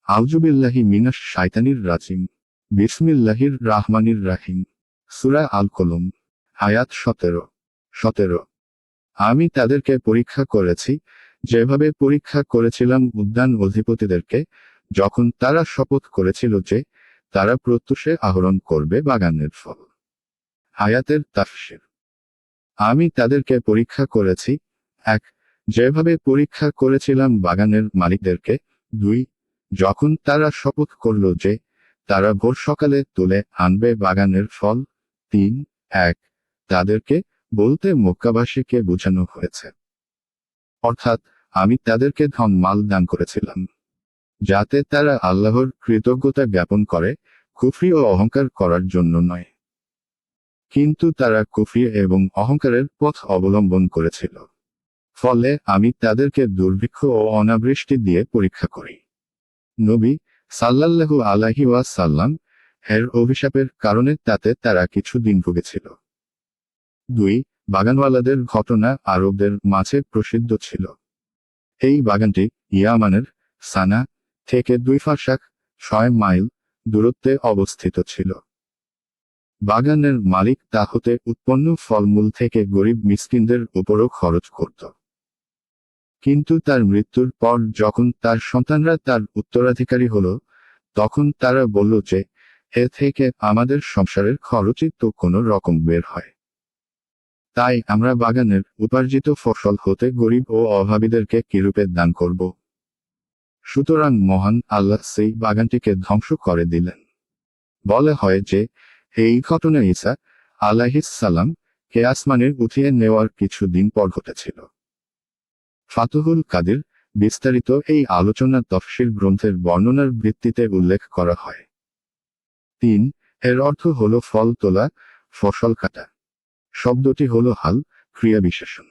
আউযুবিল্লাহি মিনাশ শাইতানির রাজিম। বিসমিল্লাহির রাহমানির রাহিম। সূরা আল কলম। আয়াত 17। আমি তাদেরকে পরীক্ষা করেছি, যেভাবে পরীক্ষা করেছিলাম উদ্যান অধিপতিদেরকে, যখন তারা শপথ করেছিল যে তারা প্রত্যুষে আহরণ করবে বাগানের ফল। আয়াতের তাফসীর। আমি তাদেরকে পরীক্ষা করেছি, 1. যেভাবে পরীক্ষা করেছিলাম বাগানের মালিকদেরকে। 2. যখন তারা শপথ করল যে তারা ভোর সকালে তুলে আনবে বাগানের ফল। 3. 1. তাদেরকে বলতে মক্কাবাসীকে বোঝানো হয়েছে, অর্থাৎ আমি তাদেরকে ধন মাল দান করেছিলাম, যাতে তারা আল্লাহর কৃতজ্ঞতা জ্ঞাপন করে, কুফরি ও অহংকার করার জন্য নয়। কিন্তু তারা কুফরি এবং অহংকারের পথ অবলম্বন করেছিল। ফলে আমি তাদেরকে দুর্ভিক্ষ ও অনাবৃষ্টি দিয়ে পরীক্ষা করি। নবী সাল্লাল্লাহু আলাইহি ওয়াসাল্লাম এর অভিশাপের কারণে তাতে তারা কিছু দিন ভুগেছিল। 2. বাগানওয়ালাদের ঘটনা আরবদের মাঝে প্রসিদ্ধ ছিল। এই বাগানটি ইয়ামানের সানা থেকে 2 ফারসাখ 6 মাইল দূরত্বে অবস্থিত ছিল। বাগানের মালিক তা হতে উৎপন্ন ফলমূল থেকে গরিব মিসকিনদের উপরও খরচ করত। কিন্তু তার মৃত্যুর পর যখন তার সন্তানরা তার উত্তরাধিকারী হলো, তখন তারা বলল যে এ থেকে আমাদের সংসারের খরচই তো কোনো রকম বের হয়। তাই আমরা বাগানের উপার্জিত ফসল হতে গরিব ও অভাবীদেরকে কিরূপে দান করব। সুতরাং মহান আল্লাহ সেই বাগানটিকে ধ্বংস করে দিলেন। বলা হয় যে এই ঘটনা ঈসা আলাইহিস সালাম কে আসমানে উঠিয়ে নেওয়ার কিছু দিন পর ঘটেছিল। ফাতুহুল কাদির বিস্তারিত এই আলোচনা তফসির গ্রন্থের বর্ণনার ভিত্তিতে উল্লেখ করা হয়। 3. এর অর্থ হল ফল তোলা, ফসল কাটা। শব্দটি হল হাল ক্রিয়া বিশেষণ,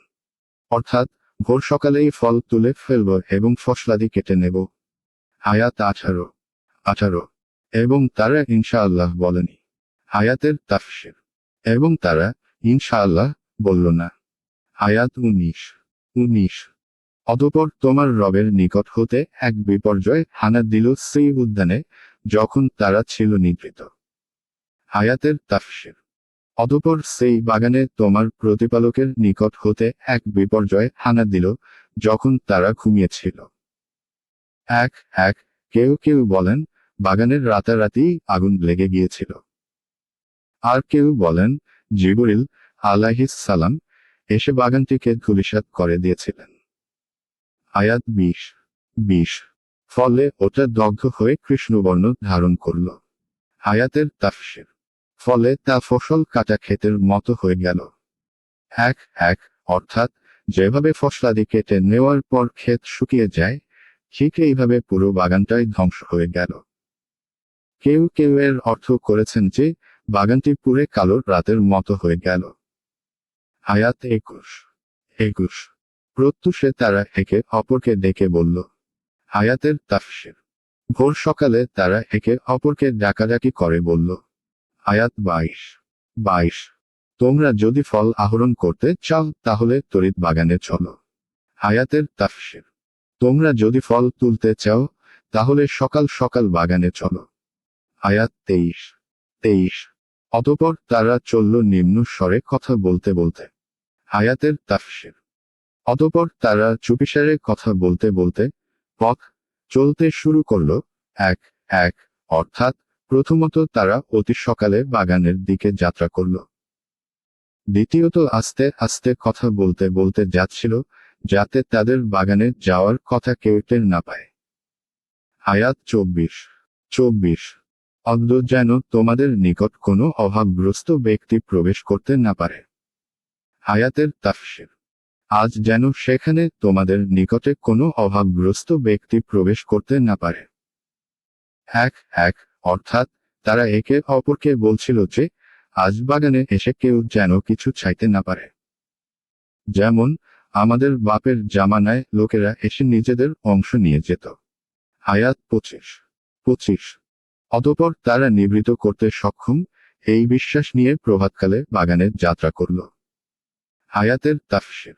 অর্থাৎ ভোর সকালেই ফল তুলে ফেলব এবং ফসলাদি কেটে নেব। আয়াত 18। এবং তারা ইনশাআল্লাহ বলেনি। আয়াতের তাফসীর। এবং তারা ইনশাআল্লাহ বলল না। আয়াত 19। অতঃপর তোমার রবের নিকট হতে এক বিপর্যয় হানা দিল সেই উদ্যানে, যখন তারা ছিল নিদ্রিত। আয়াতের তাফসীর। অতঃপর সেই বাগানে তোমার প্রতিপালকের নিকট হতে এক বিপর্যয় হানা দিল, যখন তারা ঘুমিয়েছিল। 1. কেউ কেউ বলেন বাগানের রাতারাতি আগুন লেগে গিয়েছিল। আর কেউ বলেন জিবরিল আলাইহিস সালাম এসে বাগানটিকে ধূলিসাৎ করে দিয়েছিলেন। আয়াত 20। ফলে ওটা দগ্ধ হয়ে কৃষ্ণবর্ণ ধারণ করল। আয়াতের তাফসীর। ফলে তা ফসল কাটা ক্ষেতের মতো হয়ে গেল। 1. অর্থাৎ যেভাবে ফসলাদি কেটে নেওয়ার পর ক্ষেত শুকিয়ে যায়, ঠিক এইভাবে পুরো বাগানটাই ধ্বংস হয়ে গেল। কেউ কেউ এর অর্থ করেছেন যে বাগানটি পুড়ে কালো রাতের মতো হয়ে গেল। আয়াত 21। প্রত্যুষে তারা একে অপরকে ডেকে বলল। আয়াতের তাফসীর। ভোর সকালে তারা একে অপরকে ডাকাডাকি করে বলল। আয়াত 22। তোমরা যদি ফল আহরণ করতে চাও তাহলে তড়িৎ বাগানে চলো। আয়াতের তাফসীর। তোমরা যদি ফল তুলতে চাও তাহলে সকাল সকাল বাগানে চলো। আয়াত 23। অতঃপর তারা চলল নিম্ন স্বরে কথা বলতে বলতে। আয়াতের তাফসীর। অতঃপর তারা চুপিসারে কথা বলতে বলতে পথ চলতে শুরু করল। 1. অর্থাৎ প্রথমত তারা অতি সকালে বাগানের দিকে যাত্রা করল। দ্বিতীয়ত আস্তে আস্তে কথা বলতে বলতে যাচ্ছিল, যাতে তাদের বাগানে যাওয়ার কথা কেউ টের না পায়। আয়াত 24। অদ্য যেন তোমাদের নিকট কোনো অভাবগ্রস্ত ব্যক্তি প্রবেশ করতে না পারে। আয়াতের তাফসীর। আজ যেন সেখানে তোমাদের নিকটে কোনো অভাবগ্রস্ত ব্যক্তি প্রবেশ করতে না পারে। 1. অর্থাৎ তারা একে অপরকে বলছিল যে আজ বাগানে এসে কেউ যেন কিছু চাইতে না পারে। যেমন আমাদের বাপের জামানায় লোকেরা এসে নিজেদের অংশ নিয়ে যেত। আয়াত 25। অতঃপর তারা নিবৃত করতে সক্ষম এই বিশ্বাস নিয়ে প্রভাতকালে বাগানে যাত্রা করল। আয়াতের তাফসীর।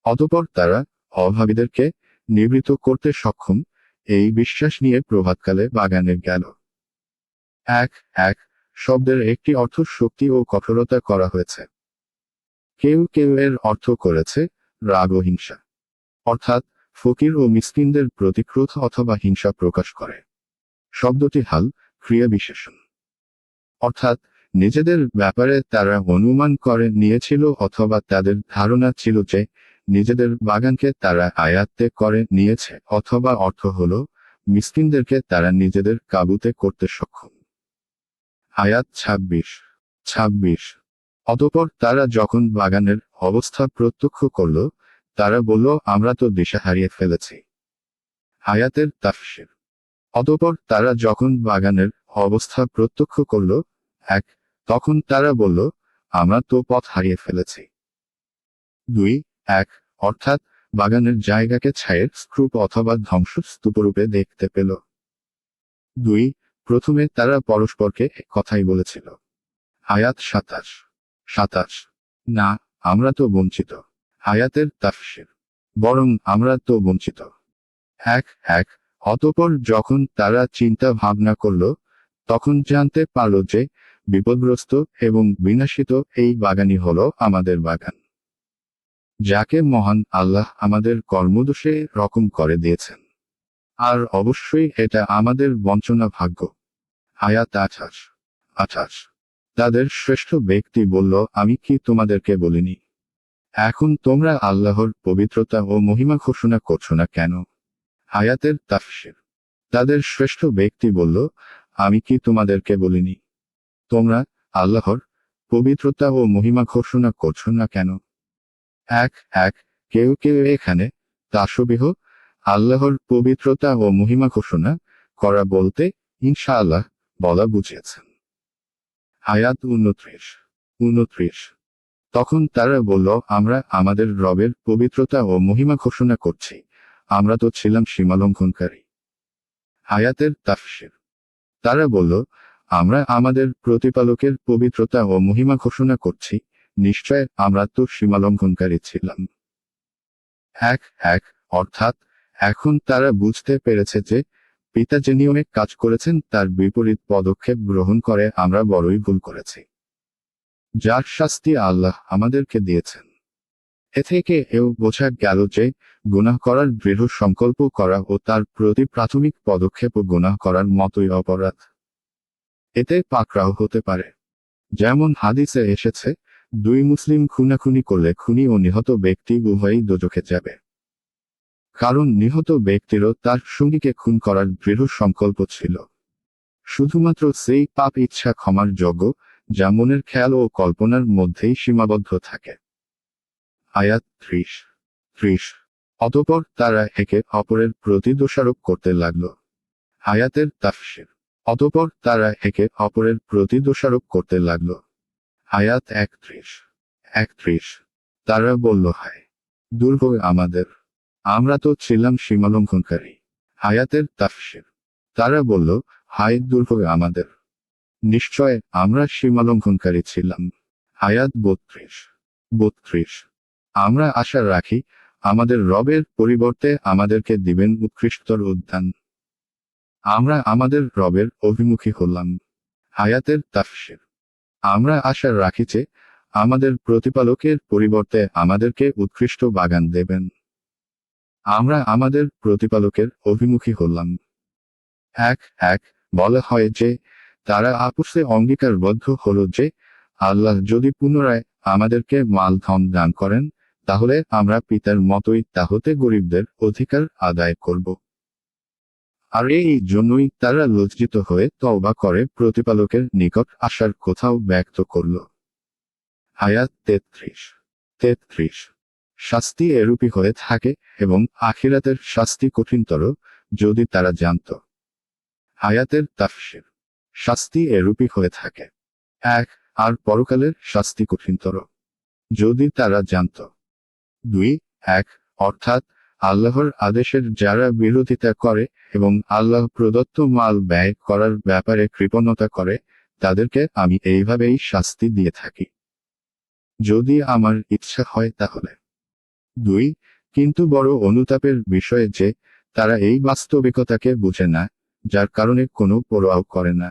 অতঃপর তারা অভাবীদেরকে নিবৃত করতে সক্ষম এই বিশ্বাস নিয়ে প্রভাতকালে বাগানে গেল। এক এক শব্দের একটি অর্থ শক্তি ও কঠোরতা করা হয়েছে। কেউ কেউ এর অর্থ করেছে রাগ ও হিংসা, অর্থাৎ ফকির ও মিসকিনদের প্রতি ক্রোধ অথবা হিংসা প্রকাশ করে। শব্দটি হাল ক্রিয়া বিশেষণ, অর্থাৎ নিজেদের ব্যাপারে তারা অনুমান করে নিয়েছিল অথবা তাদের ধারণা ছিল যে নিজেদের বাগানকে তারা আয়াত্তে করে নিয়েছে, অথবা অর্থ হলো মিসকিনদেরকে তারা নিজেদের কাবুতে করতে সক্ষম। আয়াত ২৬। অতঃপর তারা যখন বাগানের অবস্থা প্রত্যক্ষ করল, তারা বলল, আমরা তো দিশা হারিয়ে ফেলেছি। আয়াতের তাফসীর। অতঃপর তারা যখন বাগানের অবস্থা প্রত্যক্ষ করল, তখন তারা বলল, আমরা তো পথ হারিয়ে ফেলেছি। ২ অর্থাৎ বাগানের জায়গাকে ছায়ের স্তূপ অথবা ধ্বংসস্তূপরূপে দেখতে পেল। ২ প্রথমে তারা পরস্পরকে কথাই বলেছিল। আয়াত ২৭। না, আমরা তো বঞ্চিত। আয়াতের তাফসীর। বরং আমরা তো বঞ্চিত। অতঃপর যখন তারা চিন্তা ভাবনা করল, তখন জানতে পারল যে বিপদগ্রস্ত এবং বিনাশিত এই বাগানই হলো আমাদের বাগান, যাকে মহান আল্লাহ আমাদের কর্মদোষে রকম করে দিয়েছেন। আর অবশ্যই এটা আমাদের বঞ্চনা ভাগ্য। আয়াত ২৮। তাদের শ্রেষ্ঠ ব্যক্তি বলল, আমি কি তোমাদেরকে বলিনি? এখন তোমরা আল্লাহর পবিত্রতা ও মহিমা ঘোষণা করছো না কেন? আয়াতের তাফসীর। তাদের শ্রেষ্ঠ ব্যক্তি বলল, আমি কি তোমাদেরকে বলিনি? তোমরা আল্লাহর পবিত্রতা ও মহিমা ঘোষণা করছো না কেন? কেউ কেউ এখানে তাসবিহ আল্লাহর পবিত্রতা ও মহিমা ঘোষণা করা বলতে ইনশাআল্লাহ বলা বুঝিয়েছেন। আয়াত ২৯। তখন তারা বলল, আমরা আমাদের রবের পবিত্রতা ও মহিমা ঘোষণা করছি, আমরা তো ছিলাম সীমালঙ্ঘনকারী। আয়াতের তাফসীর। তারা বলল, আমরা আমাদের প্রতিপালকের পবিত্রতা ও মহিমা ঘোষণা করছি, নিশ্চয় আমরা তো সীমালঙ্ঘনকারী ছিলাম। অর্থাৎ এখন তারা বুঝতে পেরেছে যে পিতা যে নিয়মে কাজ করেছেন তার বিপরীত পদক্ষেপ গ্রহণ করে আমরা বড়ই ভুল করেছি, যার শাস্তি আল্লাহ আমাদেরকে দিয়েছেন। এ থেকে এও বোঝা গেল যে গুনাহ করার দৃঢ় সংকল্প করা ও তার প্রতি প্রাথমিক পদক্ষেপ ও গুনাহ করার মতোই অপরাধ। এতে পাকড়াও হতে পারে। যেমন হাদিসে এসেছে, ২ মুসলিম খুনাখুনি করলে খুনি ও নিহত ব্যক্তি উভয়ই দোজখে যাবে। কারণ নিহত ব্যক্তিরও তার সঙ্গীকে খুন করার দৃঢ় সংকল্প ছিল। শুধুমাত্র সেই পাপ ইচ্ছা ক্ষমার যোগ্য, যা মনের খেয়াল ও কল্পনার মধ্যেই সীমাবদ্ধ থাকে। আয়াত ৩০। অতঃপর তারা একে অপরের প্রতি দোষারোপ করতে লাগল। আয়াতের তাফসীর। অতঃপর তারা একে অপরের প্রতি দোষারোপ করতে লাগল। আয়াত ৩১। তারা বলল, হায় দুর্ভোগ আমাদের, আমরা তো ছিলাম সীমালঙ্ঘনকারী। আয়াতের তাফসীর। তারা বলল, হায় দুর্ভোগ আমাদের, নিশ্চয় আমরা সীমালঙ্ঘনকারী ছিলাম। আয়াত ৩২। আমরা আশা রাখি আমাদের রবের পরিবর্তে আমাদেরকে দিবেন উৎকৃষ্টতর উদ্যান। আমরা আমাদের রবের অভিমুখী হলাম। আয়াতের তাফসীর। আমরা আশা রাখি যে আমাদের প্রতিপালকের পরিবর্তে আমাদেরকে উৎকৃষ্ট বাগান দেবেন। আমরা আমাদের প্রতিপালকের অভিমুখী হলাম। বলা হয় যে তারা আপোষে অঙ্গীকারবদ্ধ হলো যে আল্লাহ যদি পুনরায় আমাদেরকে মাল ধন দান করেন, তাহলে আমরা পিতার মতোই তা হতে গরিবদের অধিকার আদায় করব। আর এই জন্যই তারা লজ্জিত হয়ে তওবা করে প্রতিপালকের নিকট আসার কোথাও ব্যক্ত করল। আয়াত ৩৩। শাস্তি এরূপই হয়ে থাকে এবং আখিরাতের শাস্তি কঠিনতর, যদি তারা জানত। আয়াতের তাফসীর। শাস্তি এরূপই হয়ে থাকে। আর পরকালের শাস্তি কঠিনতর, যদি তারা জানত। ২ অর্থাৎ আল্লাহর আদেশের যারা বিরোধিতা করে এবং আল্লাহ প্রদত্ত মাল ব্যয় করার ব্যাপারে কৃপণতা করে, তাদেরকে আমি এইভাবেই শাস্তি দিয়ে থাকি, যদি আমার ইচ্ছা হয় তাহলে। ২ কিন্তু বড় অনুতাপের বিষয় যে তারা এই বাস্তবিকতাকে বুঝে না, যার কারণে কোনো পরোয়াও করে না।